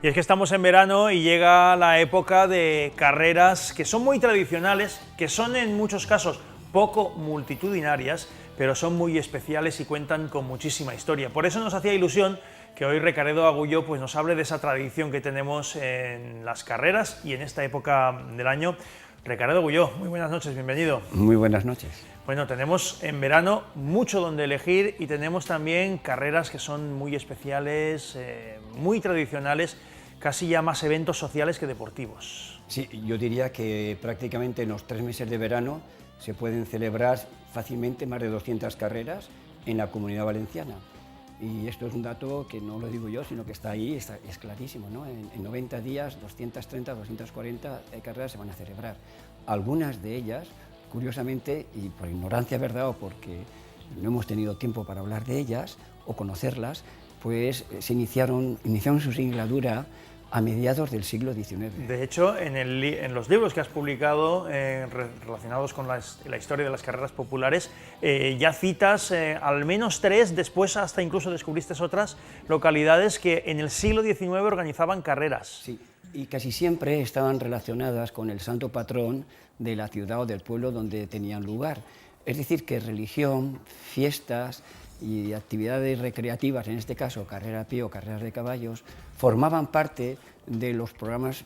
Y es que estamos en verano y llega la época de carreras que son muy tradicionales, que son en muchos casos poco multitudinarias, pero son muy especiales y cuentan con muchísima historia. Por eso nos hacía ilusión que hoy Recaredo Agulló pues, nos hable de esa tradición que tenemos en las carreras y en esta época del año. Recaredo Agulló, muy buenas noches, bienvenido. Muy buenas noches. Bueno, tenemos en verano mucho donde elegir y tenemos también carreras que son muy especiales, muy tradicionales, casi ya más eventos sociales que deportivos. Sí, yo diría que prácticamente en los 3 meses de verano se pueden celebrar fácilmente más de 200 carreras en la Comunidad Valenciana. Y esto es un dato que no lo digo yo, sino que está ahí, es clarísimo, ¿no? En 90 días, 230, 240 carreras se van a celebrar. Algunas de ellas, curiosamente, y por ignorancia, ¿verdad?, o porque no hemos tenido tiempo para hablar de ellas o conocerlas, pues se iniciaron su singladura a mediados del siglo XIX. De hecho, en los libros que has publicado relacionados con la historia de las carreras populares, ya citas al menos 3, después hasta incluso descubriste otras localidades que en el siglo XIX organizaban carreras. Sí, y casi siempre estaban relacionadas con el santo patrón de la ciudad o del pueblo donde tenían lugar. Es decir, que religión, fiestas y actividades recreativas, en este caso carrera a pie o carreras de caballos, formaban parte de los programas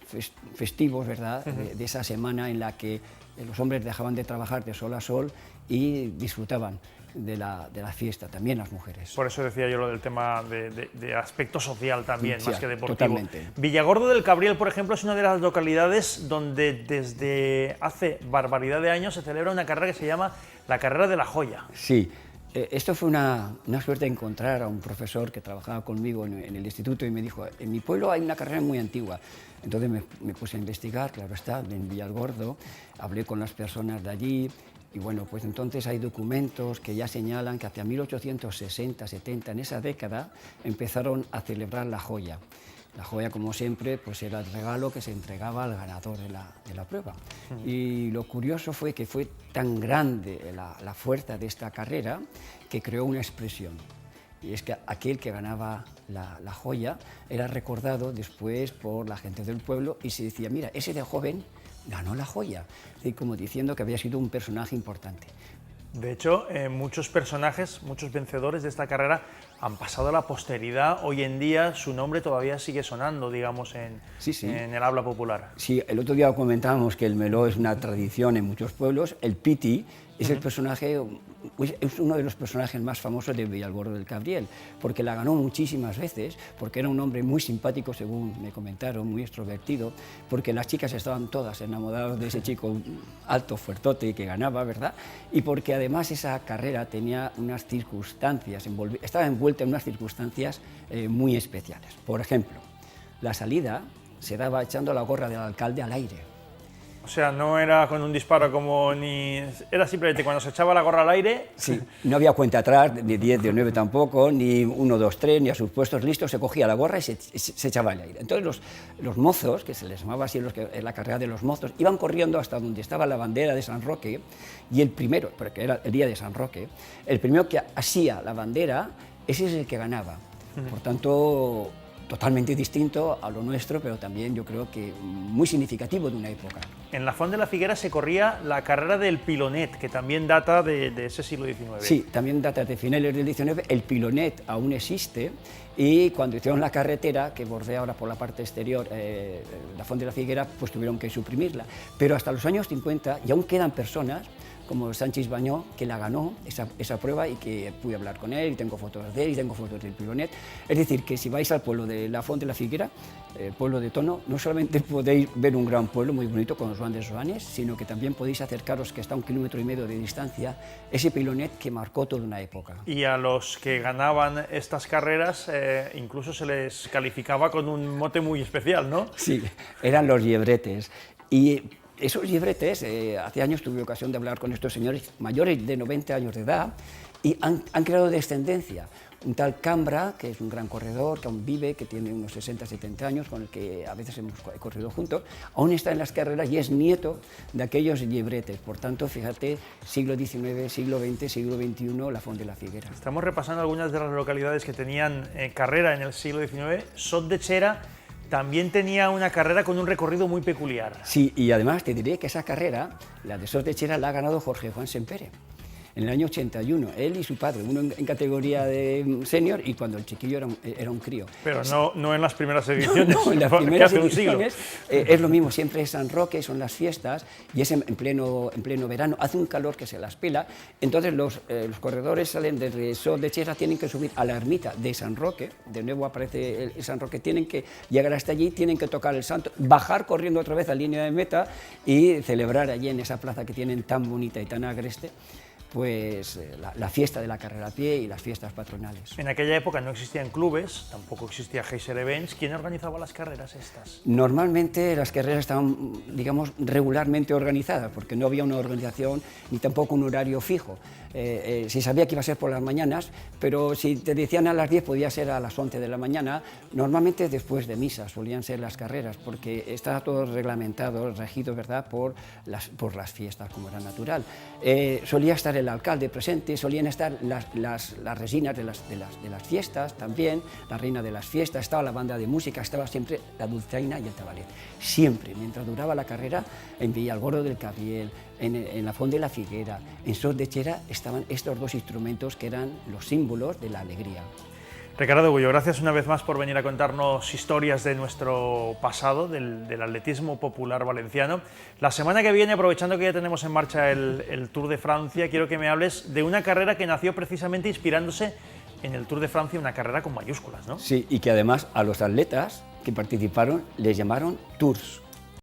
festivos, ¿verdad?, de esa semana en la que los hombres dejaban de trabajar de sol a sol y disfrutaban de la fiesta, también las mujeres. Por eso decía yo lo del tema de aspecto social también, Sí, más que deportivo. Totalmente. Villargordo del Cabriel, por ejemplo, es una de las localidades donde desde hace barbaridad de años se celebra una carrera que se llama la Carrera de la Joya. Sí. Esto fue una suerte encontrar a un profesor que trabajaba conmigo en el instituto y me dijo, en mi pueblo hay una carrera muy antigua. Entonces me puse a investigar, claro está, en Villargordo, hablé con las personas de allí y bueno, pues entonces hay documentos que ya señalan que hacia 1860-70, en esa década, empezaron a celebrar la joya. La joya, como siempre, pues era el regalo que se entregaba al ganador de la prueba. Y lo curioso fue que fue tan grande la fuerza de esta carrera que creó una expresión. Y es que aquel que ganaba la joya era recordado después por la gente del pueblo y se decía, mira, ese de joven ganó la joya. Es decir, como diciendo que había sido un personaje importante. De hecho, muchos personajes, muchos vencedores de esta carrera han pasado a la posteridad. Hoy en día su nombre todavía sigue sonando, digamos, en el habla popular. Sí, el otro día comentábamos que el meló es una tradición en muchos pueblos. El Piti es el personaje, es uno de los personajes más famosos de Villargordo del Cabriel, porque la ganó muchísimas veces, porque era un hombre muy simpático, según me comentaron, muy extrovertido, porque las chicas estaban todas enamoradas de ese chico alto, fuertote, que ganaba, ¿verdad? Y porque además esa carrera tenía unas circunstancias, estaba envuelta en unas circunstancias muy especiales. Por ejemplo, la salida se daba echando la gorra del alcalde al aire. O sea, no era con un disparo era simplemente cuando se echaba la gorra al aire. Sí, no había cuenta atrás, ni 10, ni 9 tampoco, ni 1, 2, 3, ni a sus puestos listos, se cogía la gorra y se echaba al aire. Entonces los mozos, que se les llamaba así en la carrera de los mozos, iban corriendo hasta donde estaba la bandera de San Roque, y el primero, porque era el día de San Roque, el primero que asía la bandera, ese es el que ganaba. Por tanto, totalmente distinto a lo nuestro, pero también yo creo que muy significativo de una época. En la Font de la Figuera se corría la carrera del pilonet, que también data de ese siglo XIX. Sí, también data de finales del XIX. El pilonet aún existe y cuando hicieron la carretera, que bordea ahora por la parte exterior la Font de la Figuera, pues tuvieron que suprimirla. Pero hasta los años 50 y aún quedan personas como Sánchez Bañó, que la ganó esa prueba y que pude hablar con él, y tengo fotos de él, y tengo fotos del pilonet. Es decir, que si vais al pueblo de la Font de la Figuera, pueblo de Tono, no solamente podéis ver un gran pueblo muy bonito con los grandes Joanes, sino que también podéis acercaros, que está a 1,5 kilómetros de distancia, ese pilonet que marcó toda una época. Y a los que ganaban estas carreras incluso se les calificaba con un mote muy especial, ¿no? Sí, eran los llebretes. Y esos llebretes, hace años tuve ocasión de hablar con estos señores mayores de 90 años de edad y han creado descendencia. Un tal Cambra, que es un gran corredor, que aún vive, que tiene unos 60, 70 años, con el que a veces hemos corrido juntos, aún está en las carreras y es nieto de aquellos llebretes. Por tanto, fíjate, siglo XIX, siglo XX, siglo XXI, la Font de la Figuera. Estamos repasando algunas de las localidades que tenían carrera en el siglo XIX. Sot de Xera también tenía una carrera con un recorrido muy peculiar. Sí, y además te diré que esa carrera, la de Sot de Xera, la ha ganado Jorge Juan Sempere. En el año 81, él y su padre, uno en categoría de senior y cuando el chiquillo era un crío. Pero no en las primeras ediciones, No, en las que primeras hace un siglo. ediciones es lo mismo, siempre es San Roque, son las fiestas y es en pleno verano, hace un calor que se las pela, entonces los corredores salen desde Sot de Xera, tienen que subir a la ermita de San Roque, de nuevo aparece el San Roque, tienen que llegar hasta allí, tienen que tocar el santo, bajar corriendo otra vez a línea de meta y celebrar allí en esa plaza que tienen tan bonita y tan agreste, pues la fiesta de la carrera a pie y las fiestas patronales. En aquella época no existían clubes, tampoco existía Geyser Events. ¿Quién organizaba las carreras estas? Normalmente las carreras estaban, digamos, regularmente organizadas, porque no había una organización ni tampoco un horario fijo. Se sabía que iba a ser por las mañanas, pero si te decían a las 10 podía ser a las 11 de la mañana, normalmente después de misa solían ser las carreras, porque estaba todo reglamentado, regido, ¿verdad?, por las fiestas, como era natural. Solía estar el alcalde presente, solían estar las resinas de las fiestas también, la reina de las fiestas, estaba la banda de música, estaba siempre la dulzaina y el tabalet. Siempre, mientras duraba la carrera, en Villalgordo del Cabriel, en la Font de la Figuera, en Sot de Xera, estaban estos dos instrumentos que eran los símbolos de la alegría. Ricardo Gullo, gracias una vez más por venir a contarnos historias de nuestro pasado, del atletismo popular valenciano. La semana que viene, aprovechando que ya tenemos en marcha el Tour de Francia, quiero que me hables de una carrera que nació precisamente inspirándose en el Tour de Francia, una carrera con mayúsculas, ¿no? Sí, y que además a los atletas que participaron les llamaron Tours.